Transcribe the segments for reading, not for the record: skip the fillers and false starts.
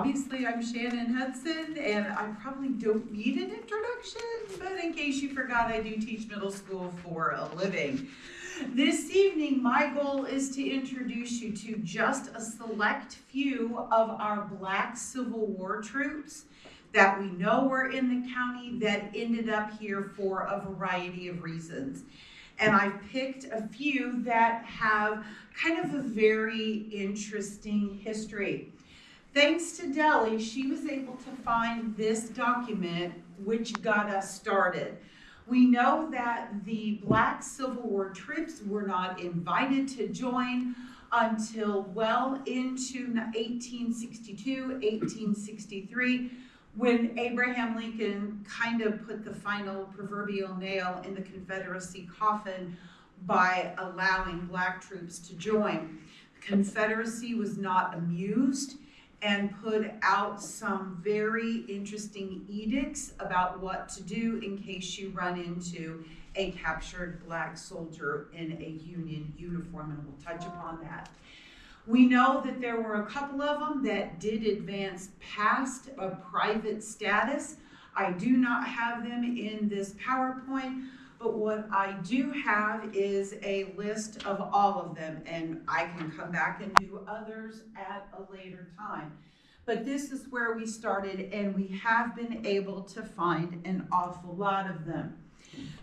Obviously, I'm Shannon Hudson, and I probably don't need an introduction, but in case you forgot, I do teach middle school for a living. This evening, my goal is to introduce you to just a select few of our Black Civil War troops that we know were in the county that ended up here for a variety of reasons. And I picked a few that have kind of a very interesting history. Thanks to Deli, she was able to find this document, which got us started. We know that the Black Civil War troops were not invited to join until well into 1862, 1863, when Abraham Lincoln kind of put the final proverbial nail in the Confederacy coffin by allowing Black troops to join. The Confederacy was not amused and put out some very interesting edicts about what to do in case you run into a captured Black soldier in a Union uniform, and we'll touch upon that. We know that there were a couple of them that did advance past a private status. I do not have them in this PowerPoint, but what I do have is a list of all of them, and I can come back and do others at a later time. But this is where we started, and we have been able to find an awful lot of them.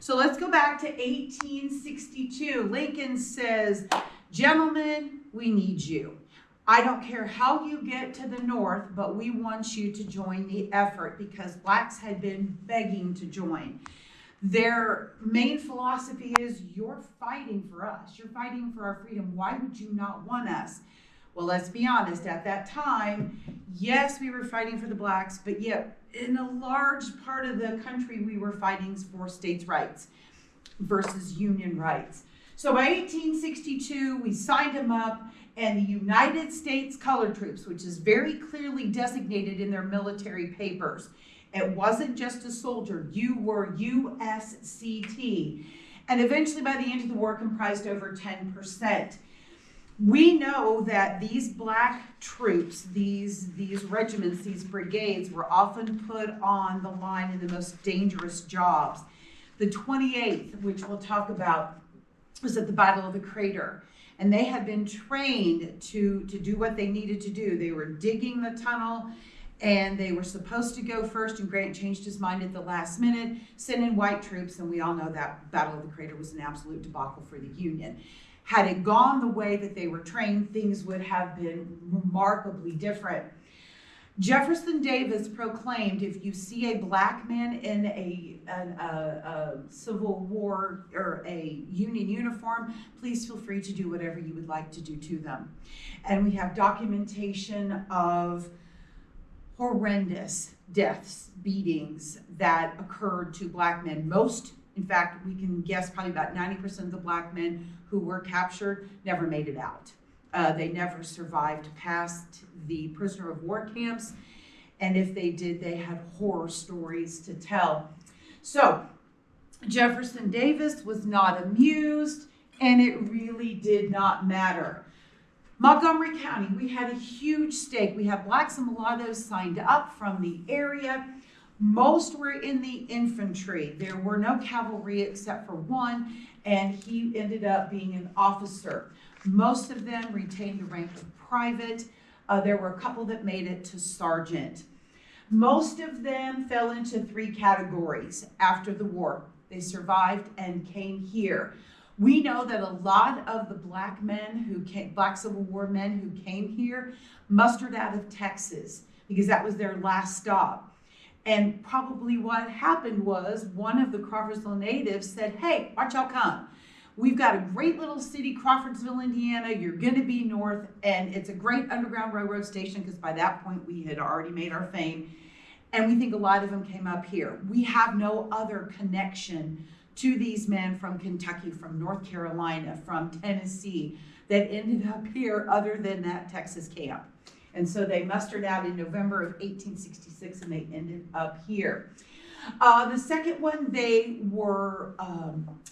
So let's go back to 1862. Lincoln says, "Gentlemen, we need you. I don't care how you get to the north, but we want you to join the effort," because Blacks had been begging to join. Their main philosophy is, you're fighting for us. You're fighting for our freedom. Why would you not want us? Well, let's be honest, at that time, yes, we were fighting for the Blacks, but yet in a large part of the country, we were fighting for states' rights versus Union rights. So by 1862, we signed them up, and the United States Colored Troops, which is very clearly designated in their military papers, it wasn't just a soldier, you were USCT. And eventually by the end of the war comprised over 10%. We know that these Black troops, these regiments, these brigades were often put on the line in the most dangerous jobs. The 28th, which we'll talk about, was at the Battle of the Crater. And they had been trained to do what they needed to do. They were digging the tunnel, and they were supposed to go first, and Grant changed his mind at the last minute, sent in white troops, and we all know that Battle of the Crater was an absolute debacle for the Union. Had it gone the way that they were trained, things would have been remarkably different. Jefferson Davis proclaimed, if you see a Black man in a Civil War or a Union uniform, please feel free to do whatever you would like to do to them. And we have documentation of horrendous deaths, beatings that occurred to Black men. Most, in fact, we can guess probably about 90% of the Black men who were captured never made it out. They never survived past the prisoner of war camps, and if they did, they had horror stories to tell. So Jefferson Davis was not amused, and it really did not matter. Montgomery County, we had a huge stake. We had Blacks and mulattoes signed up from the area. Most were in the infantry. There were no cavalry except for one, and he ended up being an officer. Most of them retained the rank of private. There were a couple that made it to sergeant. Most of them fell into three categories after the war. They survived and came here. We know that a lot of the Black men who came, Black Civil War men who came here, mustered out of Texas because that was their last stop. And probably what happened was one of the Crawfordsville natives said, "Hey, watch y'all come. We've got a great little city, Crawfordsville, Indiana. You're going to be north, and it's a great underground railroad station," because by that point we had already made our fame. And we think a lot of them came up here. We have no other connection to these men from Kentucky, from North Carolina, from Tennessee that ended up here other than that Texas camp. And so they mustered out in November of 1866, and they ended up here. The second one, they were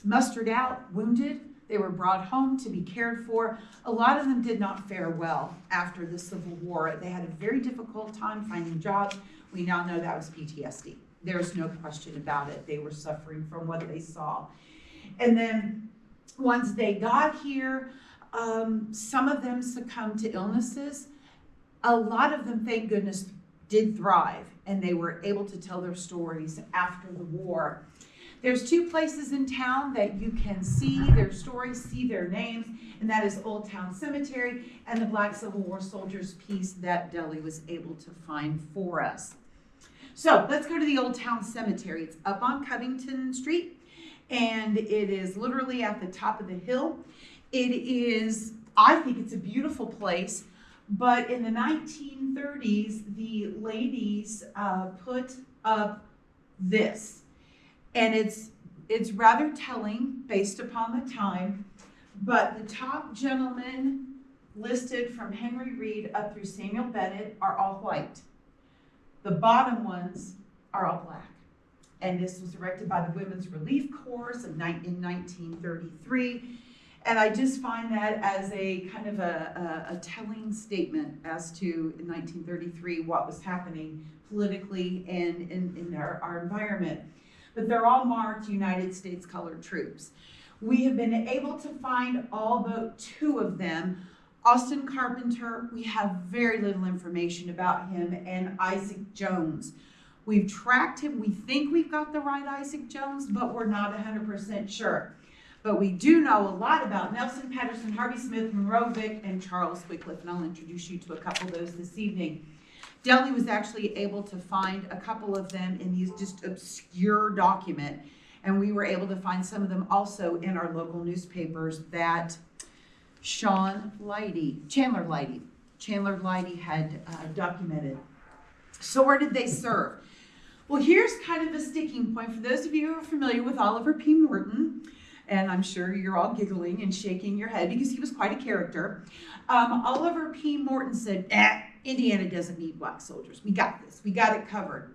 mustered out, wounded, They were brought home to be cared for. A lot of them did not fare well after the Civil War. They had a very difficult time finding jobs. We now know that was PTSD. There's no question about it. They were suffering from what they saw. And then once they got here, some of them succumbed to illnesses. A lot of them, thank goodness, did thrive, and they were able to tell their stories after the war. There's two places in town that you can see their stories, see their names, and that is Old Town Cemetery and the Black Civil War Soldiers piece that Deli was able to find for us. So let's go to the Old Town Cemetery. It's up on Covington Street, and it is literally at the top of the hill. It is, I think it's a beautiful place, but in the 1930s, the ladies put up this. And it's rather telling based upon the time, but the top gentlemen listed from Henry Reed up through Samuel Bennett are all white. The bottom ones are all black. And this was erected by the Women's Relief Corps in 1933. And I just find that as a kind of a telling statement as to, in 1933, what was happening politically and in our environment. But they're all marked United States Colored Troops. We have been able to find all but two of them. Austin Carpenter, we have very little information about him, and Isaac Jones. We've tracked him. We think we've got the right Isaac Jones, but we're not 100% sure. But we do know a lot about Nelson, Patterson, Harvey Smith, Monroe Vick, and Charles Wickliffe, and I'll introduce you to a couple of those this evening. Deli was actually able to find a couple of them in these just obscure document, and we were able to find some of them also in our local newspapers that Chandler Leidy had documented. So where did they serve? Well, here's kind of a sticking point for those of you who are familiar with Oliver P. Morton, and I'm sure you're all giggling and shaking your head because he was quite a character. Oliver P. Morton said, Indiana doesn't need black soldiers. We got this. We got it covered.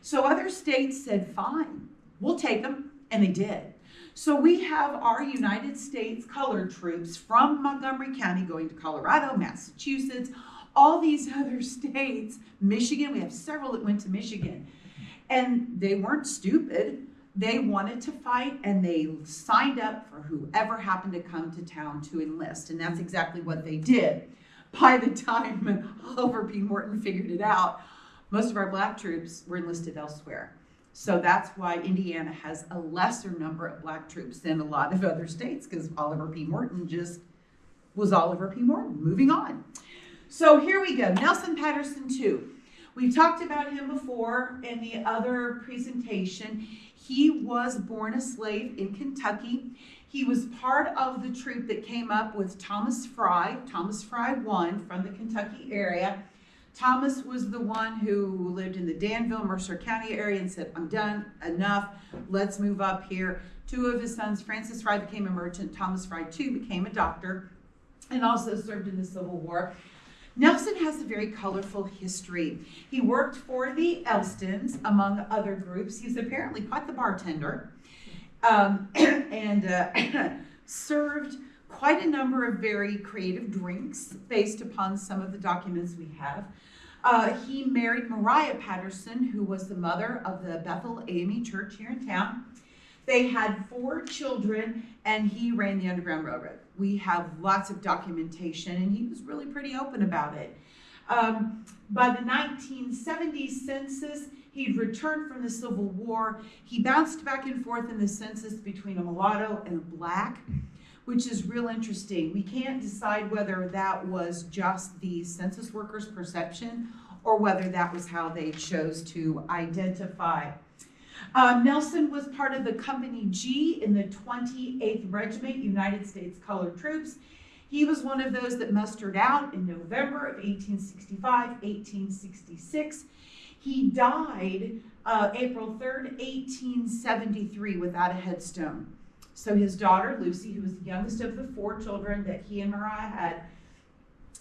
So other states said, fine, we'll take them, and they did. So we have our United States colored troops from Montgomery County going to Colorado, Massachusetts, all these other states, Michigan. We have several that went to Michigan. And they weren't stupid. They wanted to fight, and they signed up for whoever happened to come to town to enlist. And that's exactly what they did. By the time Oliver P. Morton figured it out, most of our black troops were enlisted elsewhere. So that's why Indiana has a lesser number of black troops than a lot of other states, because Oliver P. Morton just was Oliver P. Morton. Moving on. So here we go. Nelson Patterson II. We've talked about him before in the other presentation. He was born a slave in Kentucky. He was part of the troop that came up with Thomas Fry I from the Kentucky area. Thomas was the one who lived in the Danville, Mercer County area and said, I'm done, enough, let's move up here. Two of his sons, Francis Fry became a merchant, Thomas Fry II became a doctor, and also served in the Civil War. Nelson has a very colorful history. He worked for the Elstons, among other groups. He's apparently quite the bartender, and served quite a number of very creative drinks based upon some of the documents we have. He married Mariah Patterson, who was the mother of the Bethel AME Church here in town. They had 4 children, and he ran the Underground Railroad. We have lots of documentation, and he was really pretty open about it. By the 1970 census, he'd returned from the Civil War. He bounced back and forth in the census between a mulatto and a black, which is real interesting. We can't decide whether that was just the census workers' perception or whether that was how they chose to identify. Nelson was part of the Company G in the 28th Regiment, United States Colored Troops. He was one of those that mustered out in November of 1865, 1866. He died April 3rd, 1873 without a headstone. So his daughter, Lucy, who was the youngest of the 4 children that he and Mariah had,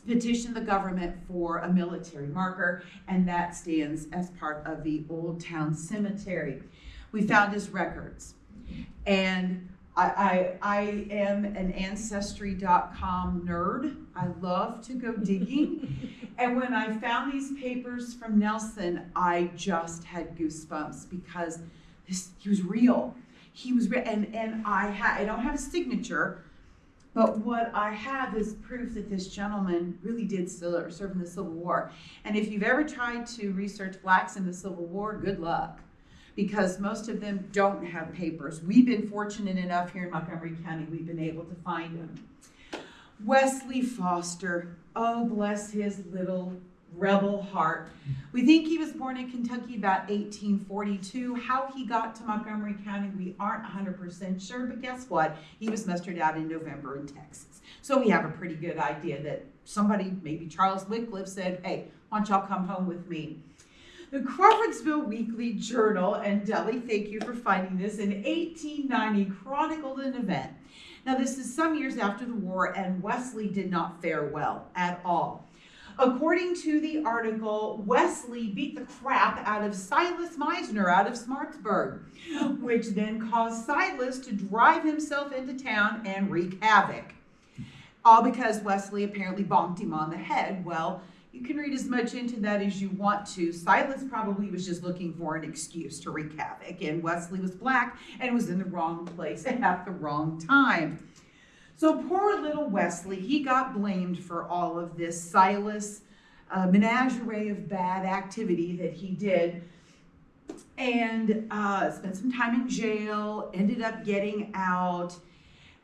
petitioned the government for a military marker, and that stands as part of the Old Town Cemetery. We found his records, and I am an Ancestry.com nerd. I love to go digging. And when I found these papers from Nelson, I just had goosebumps because he was real. He was real. And I don't have a signature, but what I have is proof that this gentleman really did serve in the Civil War. And if you've ever tried to research blacks in the Civil War, good luck, because most of them don't have papers. We've been fortunate enough here in Montgomery County, we've been able to find them. Wesley Foster, oh bless his little rebel heart. We think he was born in Kentucky about 1842. How he got to Montgomery County, we aren't 100% sure, but guess what? He was mustered out in November in Texas. So we have a pretty good idea that somebody, maybe Charles Wickliffe, said, hey, why don't y'all come home with me? The Crawfordsville Weekly Journal, and Deli, thank you for finding this, in 1890 chronicled an event. Now this is some years after the war, and Wesley did not fare well at all. According to the article, Wesley beat the crap out of Silas Meisner out of Smartsburg, which then caused Silas to drive himself into town and wreak havoc. All because Wesley apparently bonked him on the head. Well, you can read as much into that as you want to. Silas probably was just looking for an excuse to wreak havoc, and Wesley was black and was in the wrong place at the wrong time. So poor little Wesley, he got blamed for all of this Silas menagerie of bad activity that he did, and spent some time in jail, ended up getting out,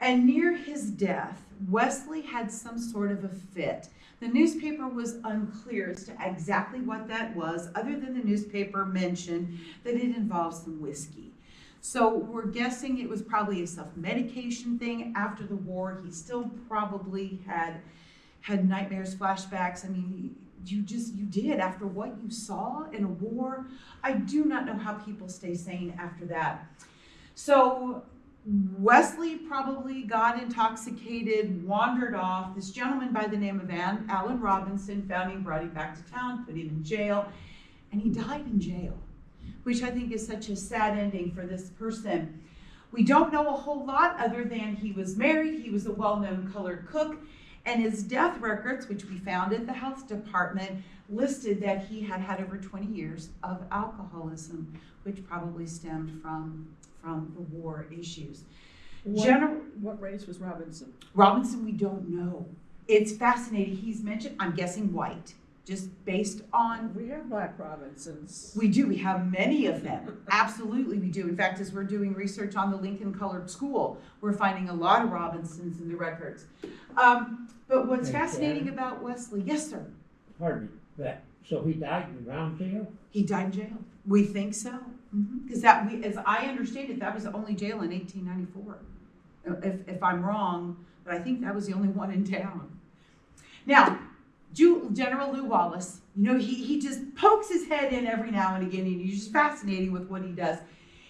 and near his death, Wesley had some sort of a fit. The newspaper was unclear as to exactly what that was, other than the newspaper mentioned that it involved some whiskey. So we're guessing it was probably a self-medication thing. After the war, he still probably had nightmares, flashbacks. I mean, you did after what you saw in a war. I do not know how people stay sane after that. So Wesley probably got intoxicated, wandered off. This gentleman by the name of Allen Robinson found him, brought him back to town, put him in jail, and he died in jail, which I think is such a sad ending for this person. We don't know a whole lot other than he was married, he was a well-known colored cook, and his death records, which we found at the health department, listed that he had had over 20 years of alcoholism, which probably stemmed from the war issues. What race was Robinson? Robinson, we don't know. It's fascinating. He's mentioned, I'm guessing white, just based on... We have black Robinsons. We do. We have many of them. Absolutely, we do. In fact, as we're doing research on the Lincoln Colored School, we're finding a lot of Robinsons in the records. But what's fascinating about Wesley... Yes, sir? Pardon me. So he died in Round jail? He died in jail. We think so. Because as I understand it, that was the only jail in 1894. If I'm wrong, but I think that was the only one in town. Now, General Lou Wallace, he just pokes his head in every now and again, and he's just fascinating with what he does.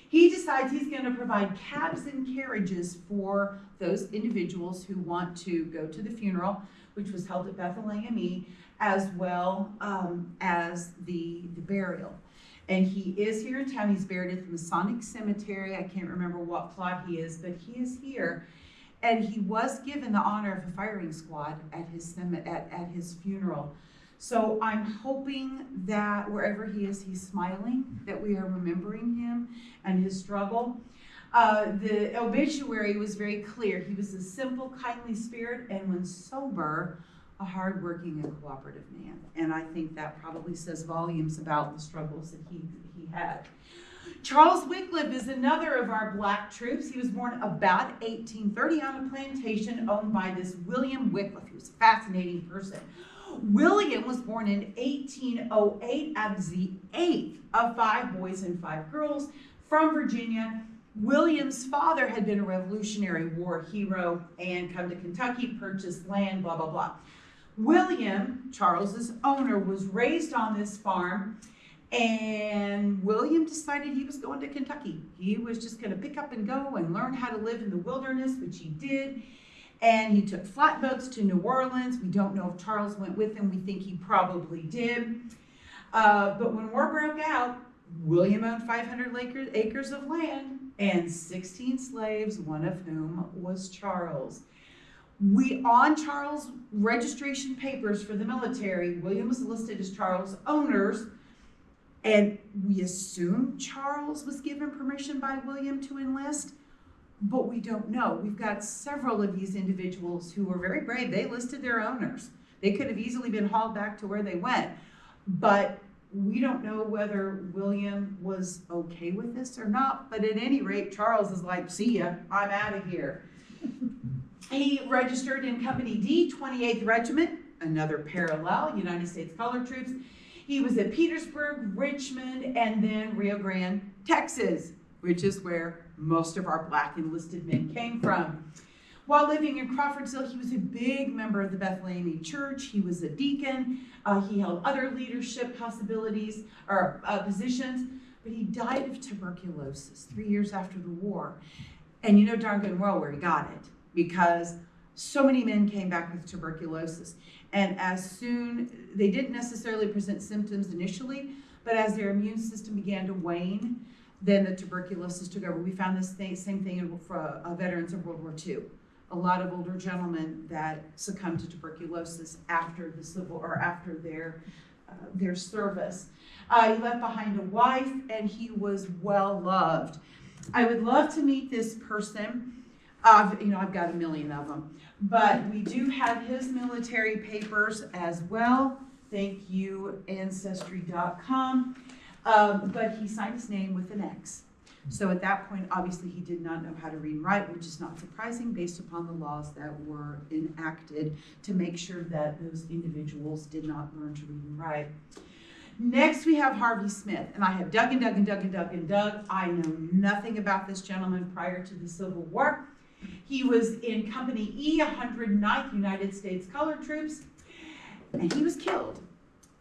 He decides he's going to provide cabs and carriages for those individuals who want to go to the funeral, which was held at Bethlehem Ii, as well as the burial. And he is here in town. He's buried at the Masonic Cemetery. I can't remember what plot he is, but he is here. And he was given the honor of a firing squad at his funeral. So I'm hoping that wherever he is, he's smiling, that we are remembering him and his struggle. The obituary was very clear. He was a simple, kindly spirit, and when sober, a hardworking and cooperative man. And I think that probably says volumes about the struggles that he had. Charles Wickliffe is another of our black troops. He was born about 1830 on a plantation owned by this William Wickliffe, who was a fascinating person. William was born in 1808 as the 8th of 5 boys and 5 girls from Virginia. William's father had been a Revolutionary War hero and come to Kentucky, purchased land, blah, blah, blah. William, Charles's owner, was raised on this farm, and William decided he was going to Kentucky. He was just going to pick up and go and learn how to live in the wilderness, which he did. And he took flatboats to New Orleans. We don't know if Charles went with him. We think he probably did. But when war broke out, William owned 500 acres of land, and 16 slaves, one of whom was Charles. On Charles' registration papers for the military, William was listed as Charles' owners, and we assume Charles was given permission by William to enlist, but we don't know. We've got several of these individuals who were very brave. They listed their owners. They could have easily been hauled back to where they went, but we don't know whether William was okay with this or not. But at any rate, Charles is like, see ya, I'm out of here. He registered in Company D, 28th Regiment, another parallel, United States Colored Troops. He was at Petersburg, Richmond, and then Rio Grande, Texas, which is where most of our black enlisted men came from. While living in Crawfordsville, he was a big member of the Bethlehem Church. He was a deacon. He held other leadership possibilities or positions, but he died of tuberculosis 3 years after the war. And you know darn good and well where he got it, because so many men came back with tuberculosis. And they didn't necessarily present symptoms initially, but as their immune system began to wane, then the tuberculosis took over. We found this same thing for veterans of World War II. A lot of older gentlemen that succumbed to tuberculosis after the civil or after their service. He left behind a wife, and he was well loved. I would love to meet this person. I've got a million of them, but we do have his military papers as well. Thank you, Ancestry.com. But he signed his name with an X. So at that point, obviously, he did not know how to read and write, which is not surprising based upon the laws that were enacted to make sure that those individuals did not learn to read and write. Next, we have Harvey Smith, and I have dug and dug and dug and dug and dug. I know nothing about this gentleman prior to the Civil War. He was in Company E, 109th United States Colored Troops, and he was killed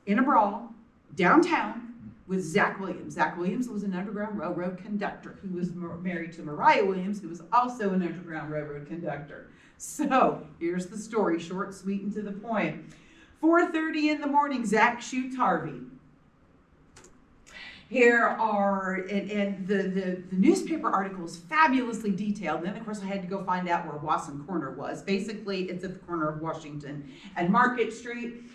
in a brawl downtown with Zach Williams. Zach Williams was an Underground Railroad conductor who was married to Mariah Williams, who was also an Underground Railroad conductor. So here's the story, short, sweet, and to the point. 4:30 in the morning, Zach shoots Harvey. Here are, and the newspaper article is fabulously detailed. And then, of course, I had to go find out where Wasson Corner was. Basically, it's at the corner of Washington and Market Street.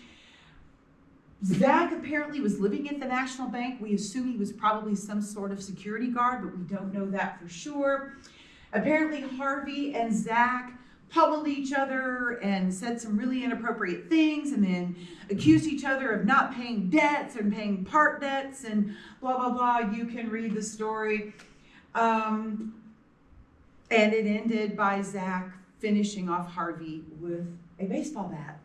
Zach apparently was living at the National Bank. We assume he was probably some sort of security guard, but we don't know that for sure. Apparently, Harvey and Zach pummeled each other and said some really inappropriate things, and then accused each other of not paying debts and paying part debts and blah, blah, blah. You can read the story. And it ended by Zach finishing off Harvey with a baseball bat.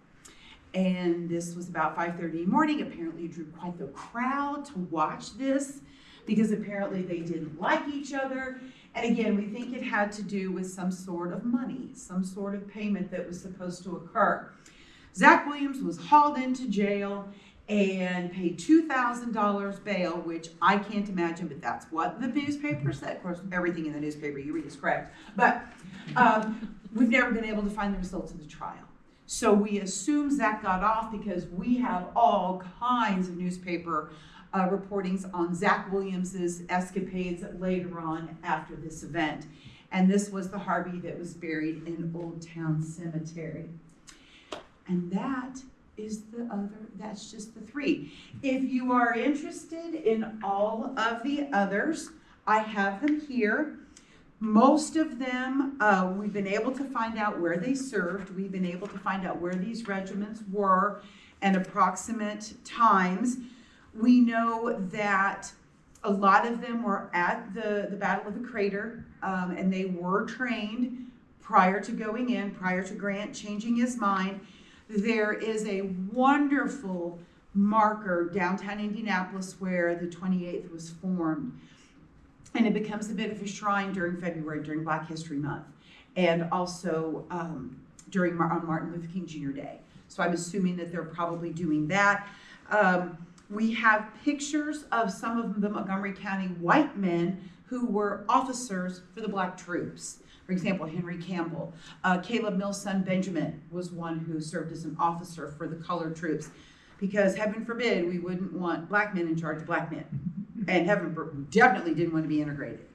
And this was about 5:30 in the morning. Apparently it drew quite the crowd to watch this because apparently they didn't like each other. And again, we think it had to do with some sort of money, some sort of payment that was supposed to occur. Zach Williams was hauled into jail and paid $2,000 bail, which I can't imagine, but that's what the newspaper said. Of course, everything in the newspaper you read is correct. But we've never been able to find the results of the trial. So we assume Zach got off because we have all kinds of newspaper reportings on Zach Williams's escapades later on after this event. And this was the Harvey that was buried in Old Town Cemetery. And that's just the three. If you are interested in all of the others, I have them here. Most of them, we've been able to find out where they served. We've been able to find out where these regiments were and approximate times. We know that a lot of them were at the Battle of the Crater, and they were trained prior to going in, prior to Grant changing his mind. There is a wonderful marker downtown Indianapolis where the 28th was formed. And it becomes a bit of a shrine during February, during Black History Month, and also on Martin Luther King Jr. Day. So I'm assuming that they're probably doing that. We have pictures of some of the Montgomery County white men who were officers for the black troops. For example, Henry Campbell. Caleb Mill's son Benjamin was one who served as an officer for the colored troops, because heaven forbid we wouldn't want black men in charge of black men. And heaven definitely didn't want to be integrated.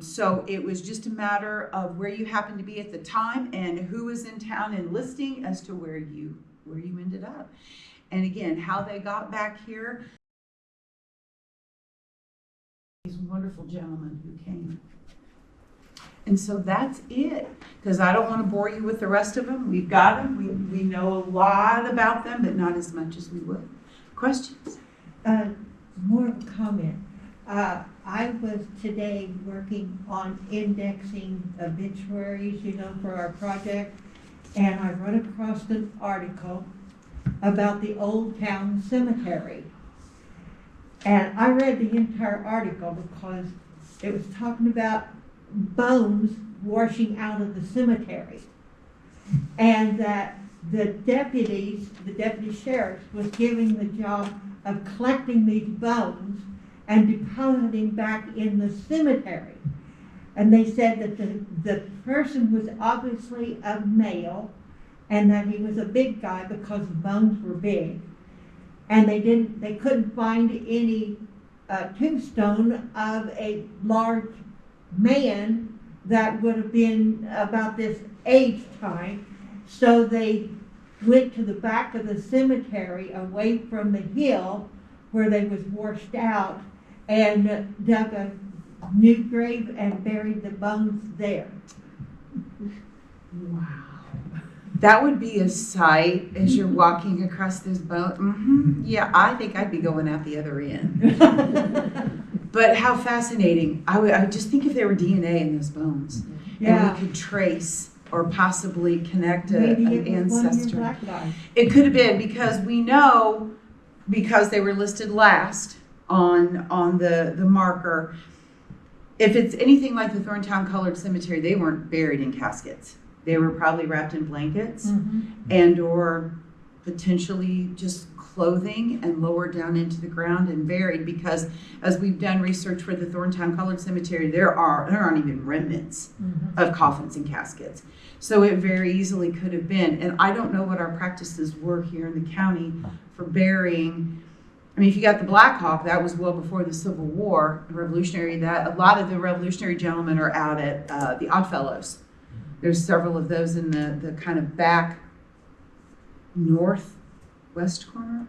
So it was just a matter of where you happened to be at the time and who was in town enlisting as to where you ended up. And again, how they got back here. These wonderful gentlemen who came. And so that's it, because I don't want to bore you with the rest of them. We've got them. We know a lot about them, but not as much as we would. Questions? More of a comment. I was today working on indexing obituaries, for our project, and I run across an article about the Old Town Cemetery. And I read the entire article because it was talking about bones washing out of the cemetery, and that the deputy sheriff was given the job of collecting these bones and depositing back in the cemetery. And they said that the person was obviously a male and that he was a big guy because the bones were big. And they couldn't find any tombstone of a large man that would have been about this age time. So they went to the back of the cemetery away from the hill where they was washed out and dug a new grave and buried the bones there. Wow. That would be a sight as you're walking across those bones. Mm-hmm. Yeah, I think I'd be going out the other end. But how fascinating. I would just think if there were DNA in those bones. Yeah. And we could trace or possibly connect Maybe an it was one of your ancestor. black guys. It could have been, because we know, because they were listed last on the marker. If it's anything like the Thorntown Colored Cemetery, they weren't buried in caskets. They were probably wrapped in blankets and or potentially just clothing and lowered down into the ground and buried, because as we've done research for the Thorntown Colored Cemetery, there aren't even remnants of coffins and caskets. So it very easily could have been. And I don't know what our practices were here in the county for burying. I mean, if you got the Black Hawk, that was well before the Civil War, Revolutionary. That a lot of the Revolutionary gentlemen are out at the Oddfellows. There's several of those in the kind of back northwest corner.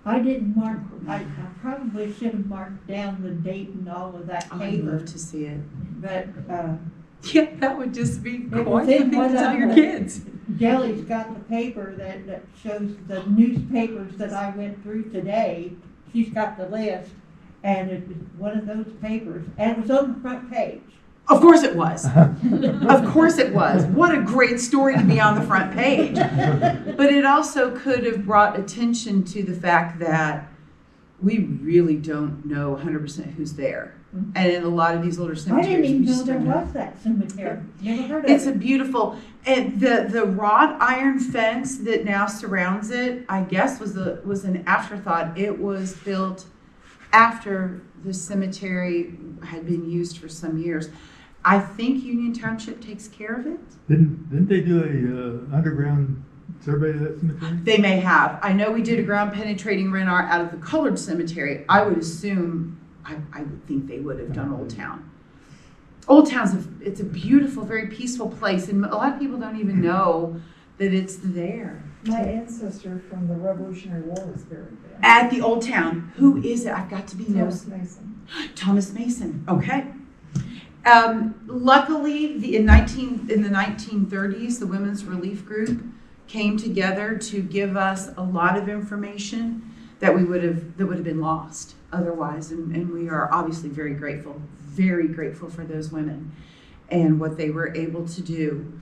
I didn't mark, I probably should have marked down the date and all of that I'd paper, love to see it. but, Yeah, that would just be was quite the in thing one to tell of your the- kids. Deli's got the paper that shows the newspapers that I went through today. She's got the list, and it was one of those papers, and it was on the front page. Of course it was. Of course it was. What a great story to be on the front page. But it also could have brought attention to the fact that we really don't know 100% who's there. And in a lot of these older I cemeteries, didn't even we know just there don't know. was that cemetery. Never heard of It's a it. beautiful, and the wrought iron fence that now surrounds it, I guess was an afterthought. It was built after the cemetery had been used for some years. I think Union Township takes care of it. Didn't they do a underground survey of that cemetery? They may have. I know we did a ground penetrating radar out of the colored cemetery. I would assume, I would think they would have done Old Town. Old Town's it's a beautiful, very peaceful place, and a lot of people don't even know that it's there. My ancestor from the Revolutionary War was buried there. At the Old Town. Who is it? I've got to be Thomas nosy. Mason. Thomas Mason. Okay. Luckily, in the 1930s, the Women's Relief Group came together to give us a lot of information that would have been lost otherwise, and we are obviously very grateful for those women and what they were able to do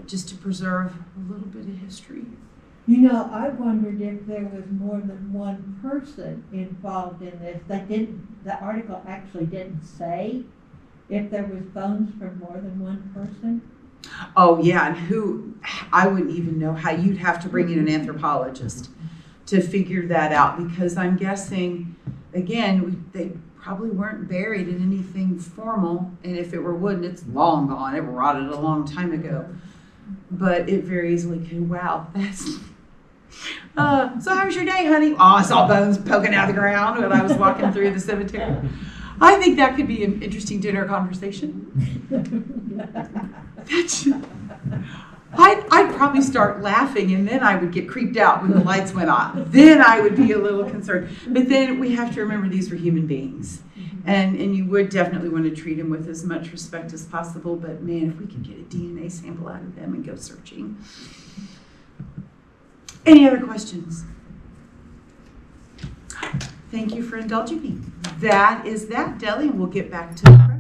just to preserve a little bit of history. I wondered if there was more than one person involved in this. The article actually didn't say if there was bones from more than one person. Oh yeah, and I wouldn't even know how. You'd have to bring in an anthropologist to figure that out, because I'm guessing, again, they probably weren't buried in anything formal, and if it were wooden, it's long gone. It rotted a long time ago. But it very easily could. Wow, that's. So how was your day, honey? Oh, I saw bones poking out of the ground when I was walking through the cemetery. I think that could be an interesting dinner conversation. I'd probably start laughing, and then I would get creeped out when the lights went on. Then I would be a little concerned. But then we have to remember these were human beings. And you would definitely want to treat them with as much respect as possible. But man, if we could get a DNA sample out of them and go searching. Any other questions? Thank you for indulging me. That is that, Deli, and we'll get back to the